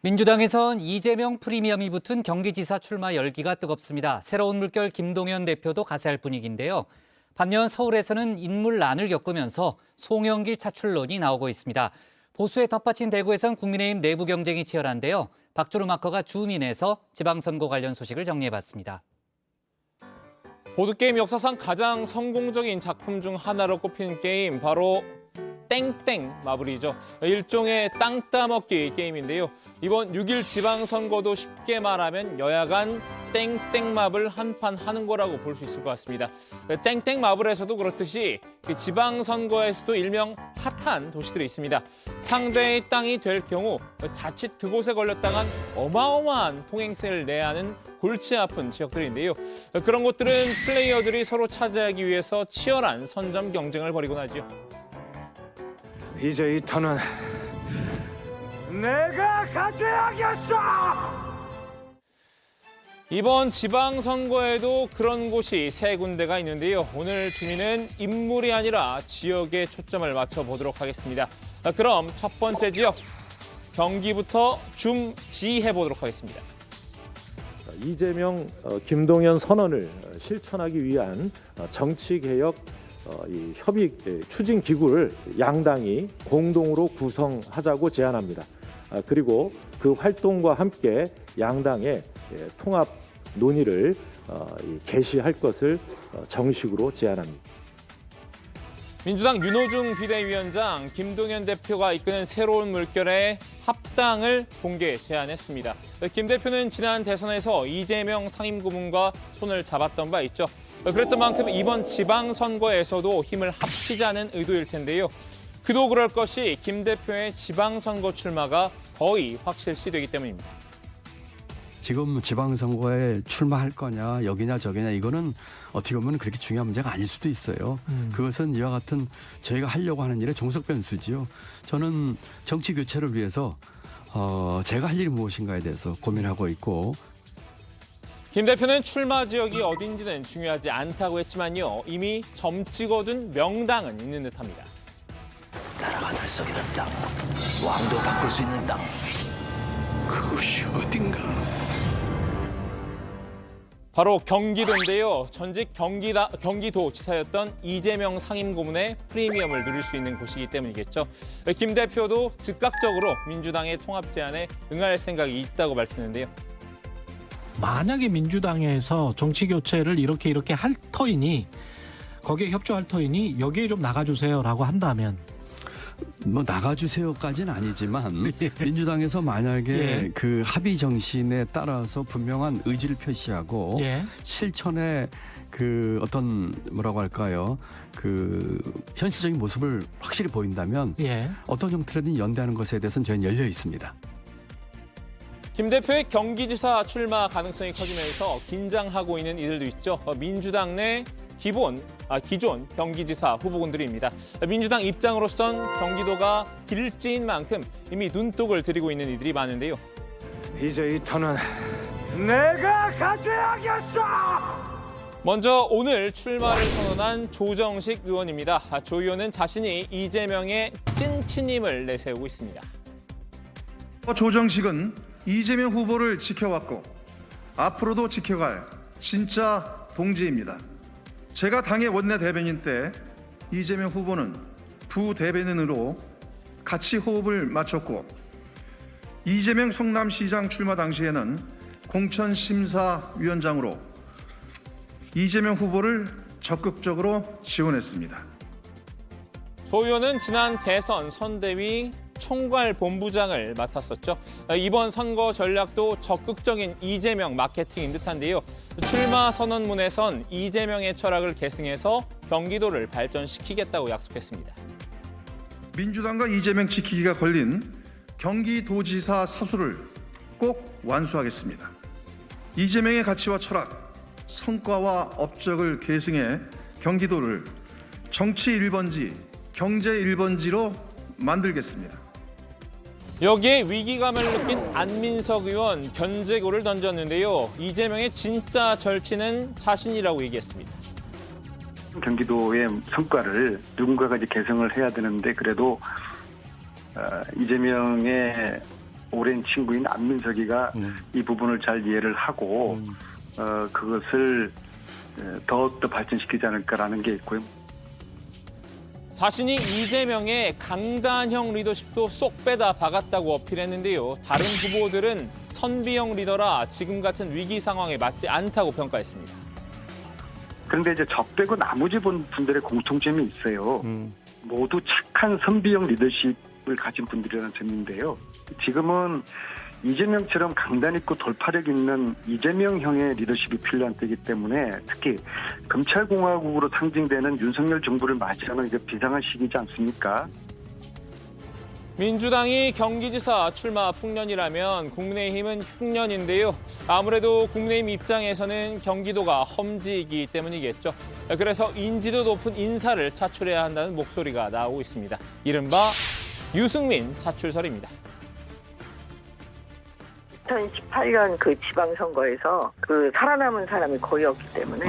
민주당에선 이재명 프리미엄이 붙은 경기지사 출마 열기가 뜨겁습니다. 새로운 물결 김동연 대표도 가세할 분위기인데요. 반면 서울에서는 인물난을 겪으면서 송영길 차출론이 나오고 있습니다. 보수에 덧받친 대구에선 국민의힘 내부 경쟁이 치열한데요. 박주루 마커가 주민에서 지방선거 관련 소식을 정리해봤습니다. 보드게임 역사상 가장 성공적인 작품 중 하나로 꼽히는 게임, 바로 땡땡 마블이죠. 일종의 땅 따먹기 게임인데요. 이번 6일 지방선거도 쉽게 말하면 여야 간 땡땡 마블 한판 하는 거라고 볼 수 있을 것 같습니다. 땡땡 마블에서도 그렇듯이 지방선거에서도 일명 핫한 도시들이 있습니다. 상대의 땅이 될 경우 자칫 그곳에 걸렸다간 어마어마한 통행세를 내야 하는 골치 아픈 지역들인데요. 그런 곳들은 플레이어들이 서로 차지하기 위해서 치열한 선점 경쟁을 벌이곤 하죠. 이제 이 턴은 내가 가져야겠어! 이번 지방선거에도 그런 곳이 세 군데가 있는데요. 오늘 주민은 인물이 아니라 지역에 초점을 맞춰보도록 하겠습니다. 그럼 첫 번째 지역, 경기부터 지해보도록 하겠습니다. 이재명, 김동연 선언을 실천하기 위한 정치개혁 이 협의 추진 기구를 양당이 공동으로 구성하자고 제안합니다. 그리고 그 활동과 함께 양당의 통합 논의를 개시할 것을 정식으로 제안합니다. 민주당 윤호중 비대위원장, 김동연 대표가 이끄는 새로운 물결의 합당을 공개 제안했습니다. 김 대표는 지난 대선에서 이재명 상임고문과 손을 잡았던 바 있죠. 그랬던 만큼 이번 지방선거에서도 힘을 합치자는 의도일 텐데요. 그도 그럴 것이 김 대표의 지방선거 출마가 거의 확실시되기 때문입니다. 지금 지방선거에 출마할 거냐, 여기냐 저기냐, 이거는 어떻게 보면 그렇게 중요한 문제가 아닐 수도 있어요. 그것은 이와 같은 저희가 하려고 하는 일의 종속 변수지요. 저는 정치 교체를 위해서 제가 할 일이 무엇인가에 대해서 고민하고 있고, 김 대표는 출마 지역이 어딘지는 중요하지 않다고 했지만요. 이미 점 찍어둔 명당은 있는 듯합니다. 나라가 들썩이는 땅, 왕도 바꿀 수 있는 땅. 그곳이 어딘가. 바로 경기도인데요. 전직 경기도지사였던 이재명 상임고문의 프리미엄을 누릴 수 있는 곳이기 때문이겠죠. 김 대표도 즉각적으로 민주당의 통합 제안에 응할 생각이 있다고 밝혔는데요. 만약에 민주당에서 정치 교체를 이렇게 할 터이니, 거기에 협조할 터이니 여기에 좀 나가주세요라고 한다면, 뭐 나가주세요까지는 아니지만 민주당에서 만약에 그 합의 정신에 따라서 분명한 의지를 표시하고 실천의 그 어떤 뭐라고 할까요? 그 현실적인 모습을 확실히 보인다면 어떤 형태로든 연대하는 것에 대해서는 저희는 열려 있습니다. 김 대표의 경기지사 출마 가능성이 커지면서 긴장하고 있는 이들도 있죠. 민주당 내 기존 경기지사 후보군들입니다. 민주당 입장으로선 경기도가 길지인 만큼 이미 눈독을 들이고 있는 이들이 많은데요. 이제 이 턴은 내가 가져야겠어! 먼저 오늘 출마를 선언한 조정식 의원입니다. 조 의원은 자신이 이재명의 찐친임을 내세우고 있습니다. 조정식은 이재명 후보를 지켜왔고 앞으로도 지켜갈 진짜 동지입니다. 제가 당의 원내대변인 때 이재명 후보는 부대변인으로 같이 호흡을 맞췄고, 이재명 성남시장 출마 당시에는 공천심사위원장으로 이재명 후보를 적극적으로 지원했습니다. 조 의원은 지난 대선 선대위 총괄본부장을 맡았었죠. 이번 선거 전략도 적극적인 이재명 마케팅인 듯한데요. 출마 선언문에선 이재명의 철학을 계승해서 경기도를 발전시키겠다고 약속했습니다. 민주당과 이재명 지키기가 걸린 경기도지사 사수를 꼭 완수하겠습니다. 이재명의 가치와 철학, 성과와 업적을 계승해 경기도를 정치 1번지, 경제 1번지로 만들겠습니다. 여기에 위기감을 느낀 안민석 의원 견제구를 던졌는데요. 이재명의 진짜 절친은 자신이라고 얘기했습니다. 경기도의 성과를 누군가가 이제 개성을 해야 되는데, 그래도 이재명의 오랜 친구인 안민석이가 이 부분을 잘 이해를 하고 그것을 더욱더 발전시키지 않을까라는 게 있고요. 자신이 이재명의 강단형 리더십도 쏙 빼다 박았다고 어필했는데요. 다른 후보들은 선비형 리더라 지금 같은 위기 상황에 맞지 않다고 평가했습니다. 그런데 이제 저 빼고 나머지 분들의 공통점이 있어요. 모두 착한 선비형 리더십을 가진 분들이라는 점인데요. 지금은 이재명처럼 강단 있고 돌파력 있는 이재명형의 리더십이 필요한 때이기 때문에 특히 검찰공화국으로 상징되는 윤석열 정부를 맞이하는 이제 비상한 시기지 않습니까? 민주당이 경기지사 출마 풍년이라면 국민의힘은 흉년인데요. 아무래도 국민의힘 입장에서는 경기도가 험지이기 때문이겠죠. 그래서 인지도 높은 인사를 차출해야 한다는 목소리가 나오고 있습니다. 이른바 유승민 차출설입니다. 2018년 그 지방선거에서 그 살아남은 사람이 거의 없기 때문에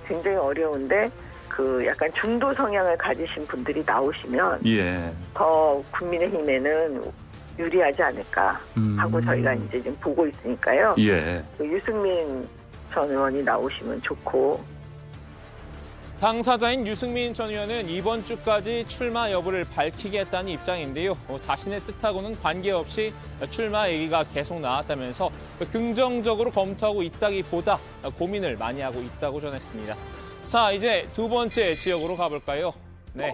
굉장히 어려운데 그 약간 중도 성향을 가지신 분들이 나오시면 더 국민의힘에는 유리하지 않을까 하고 저희가 이제 지금 보고 있으니까요. 그 유승민 전 의원이 나오시면 좋고. 당사자인 유승민 전 의원은 이번 주까지 출마 여부를 밝히겠다는 입장인데요. 자신의 뜻하고는 관계없이 출마 얘기가 계속 나왔다면서 긍정적으로 검토하고 있다기보다 고민을 많이 하고 있다고 전했습니다. 자, 이제 두 번째 지역으로 가볼까요? 네,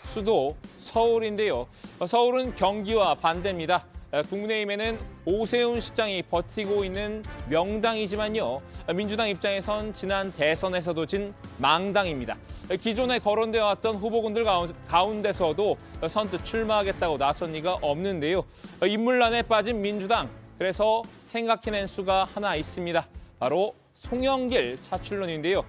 수도 서울인데요. 서울은 경기와 반대입니다. 국민의힘에는 오세훈 시장이 버티고 있는 명당이지만요. 민주당 입장에선 지난 대선에서도 진 망당입니다. 기존에 거론되어 왔던 후보군들 가운데서도 선뜻 출마하겠다고 나선 이가 없는데요. 인물난에 빠진 민주당. 그래서 생각해낸 수가 하나 있습니다. 바로 송영길 차출론인데요.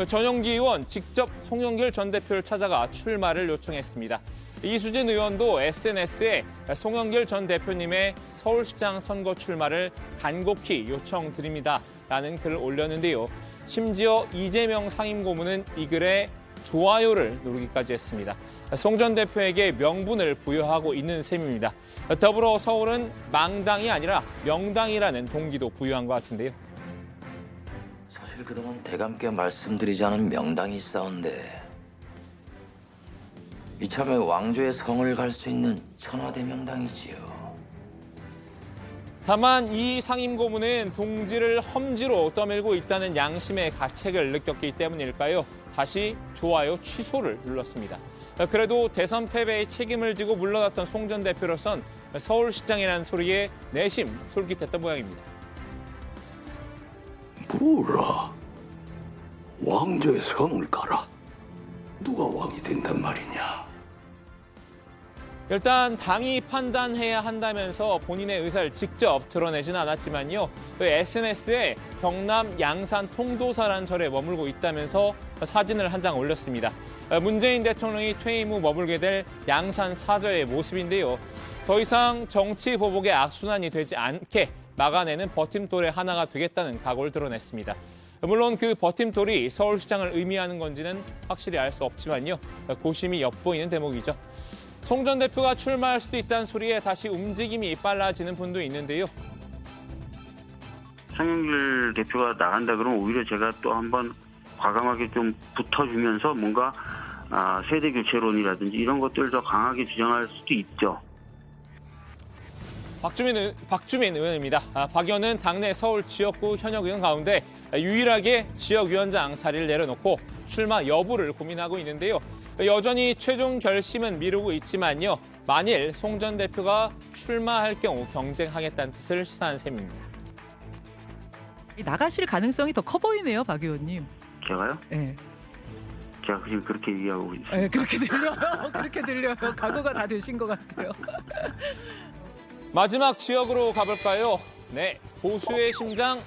전용기 의원 직접 송영길 전 대표를 찾아가 출마를 요청했습니다. 이수진 의원도 SNS에 송영길 전 대표님의 서울시장 선거 출마를 간곡히 요청드립니다라는 글을 올렸는데요. 심지어 이재명 상임고문은 이 글에 좋아요를 누르기까지 했습니다. 송 전 대표에게 명분을 부여하고 있는 셈입니다. 더불어 서울은 망당이 아니라 명당이라는 동기도 부여한 것 같은데요. 사실 그동안 대감께 말씀드리지 않은 명당이 있사온데 이참에 왕조의 성을 갈 수 있는 천하대 명당이지요. 다만 이 상임고문은 동지를 험지로 떠밀고 있다는 양심의 가책을 느꼈기 때문일까요? 다시 좋아요 취소를 눌렀습니다. 그래도 대선 패배의 책임을 지고 물러났던 송 전 대표로선 서울시장이라는 소리에 내심 솔깃했던 모양입니다. 뭐라? 왕조의 성을 가라? 누가 왕이 된단 말이냐? 일단 당이 판단해야 한다면서 본인의 의사를 직접 드러내진 않았지만요. SNS에 경남 양산 통도사라는 절에 머물고 있다면서 사진을 한 장 올렸습니다. 문재인 대통령이 퇴임 후 머물게 될 양산 사저의 모습인데요. 더 이상 정치 보복의 악순환이 되지 않게 막아내는 버팀돌의 하나가 되겠다는 각오를 드러냈습니다. 물론 그 버팀돌이 서울시장을 의미하는 건지는 확실히 알 수 없지만요. 고심이 엿보이는 대목이죠. 송 전 대표가 출마할 수도 있다는 소리에 다시 움직임이 빨라지는 분도 있는데요. 송영길 대표가 나간다 그러면 오히려 제가 또 한번 과감하게 좀 붙어주면서 뭔가 세대 교체론이라든지 이런 것들을 더 강하게 주장할 수도 있죠. 박주민 의원입니다. 박 의원은 당내 서울 지역구 현역 의원 가운데 유일하게 지역위원장 자리를 내려놓고 출마 여부를 고민하고 있는데요. 여전히 최종 결심은 미루고 있지만요. 만일 송 전 대표가 출마할 경우 경쟁하겠다는 뜻을 시사한 셈입니다. 나가실 가능성이 더 커 보이네요, 박 의원님. 제가요? 네. 제가 지금 그렇게 이해하고 있습니다. 네, 그렇게 들려요. 그렇게 들려요. 각오가 다 되신 것 같아요. 마지막 지역으로 가볼까요? 네, 보수의 심장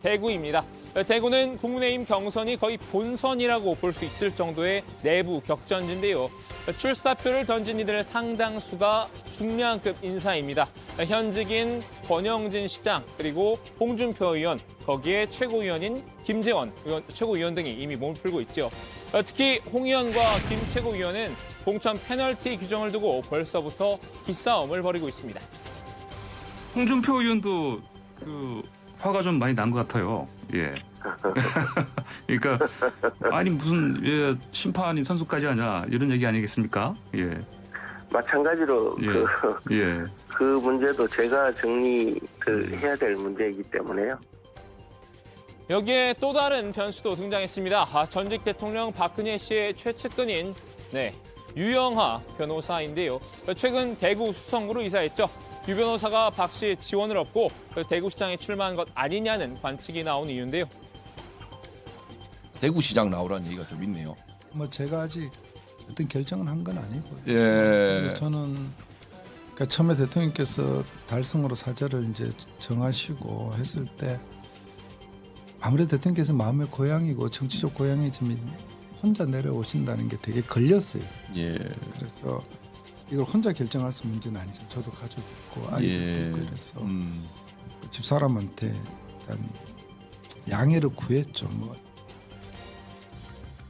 대구입니다. 대구는 국민의힘 경선이 거의 본선이라고 볼 수 있을 정도의 내부 격전지인데요. 출사표를 던진 이들의 상당수가 중량급 인사입니다. 현직인 권영진 시장 그리고 홍준표 의원, 거기에 최고위원인 김재원 최고위원 등이 이미 몸을 풀고 있죠. 특히 홍 의원과 김 최고위원은 공천 페널티 규정을 두고 벌써부터 기싸움을 벌이고 있습니다. 홍준표 의원도 그 화가 좀 많이 난 것 같아요. 예. 그러니까 아니 무슨 심판인 선수까지 하냐 이런 얘기 아니겠습니까? 예. 마찬가지로 예. 그 문제도 제가 해야 될 문제이기 때문에요. 여기에 또 다른 변수도 등장했습니다. 전직 대통령 박근혜 씨의 최측근인 유영하 변호사인데요. 최근 대구 수성구로 이사했죠. 유 변호사가 박 씨의 지원을 얻고 대구시장에 출마한 것 아니냐는 관측이 나온 이유인데요. 대구시장 나오라는 얘기가 좀 있네요. 뭐 제가 아직 어떤 결정은 한 건 아니고요. 예. 저는 그러니까 처음에 대통령께서 달성으로 사절을 이제 정하시고 했을 때 아무래도 대통령께서 마음의 고향이고 정치적 고향이지만 혼자 내려오신다는 게 되게 걸렸어요. 예. 그래서 이걸 혼자 결정할 수 있는 문제는 아니죠. 저도 가족 있고 아이도 있고 그래서 집사람한테 일단 양해를 구했죠.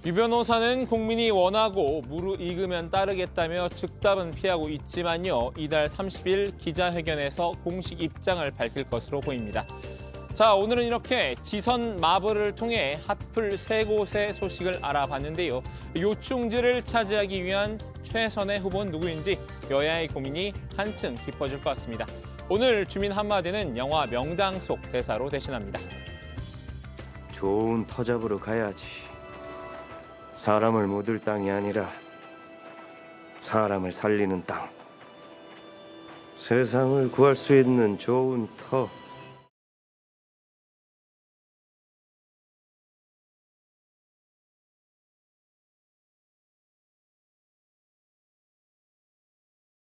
유 변호사는 국민이 원하고 무르익으면 따르겠다며 즉답은 피하고 있지만요. 이달 30일 기자회견에서 공식 입장을 밝힐 것으로 보입니다. 자, 오늘은 이렇게 지선 마블을 통해 핫플 3곳의 소식을 알아봤는데요. 요충지를 차지하기 위한 최선의 후보는 누구인지 여야의 고민이 한층 깊어질 것 같습니다. 오늘 주민 한마디는 영화 명당 속 대사로 대신합니다. 좋은 터 잡으러 가야지. 사람을 묻을 땅이 아니라 사람을 살리는 땅. 세상을 구할 수 있는 좋은 터.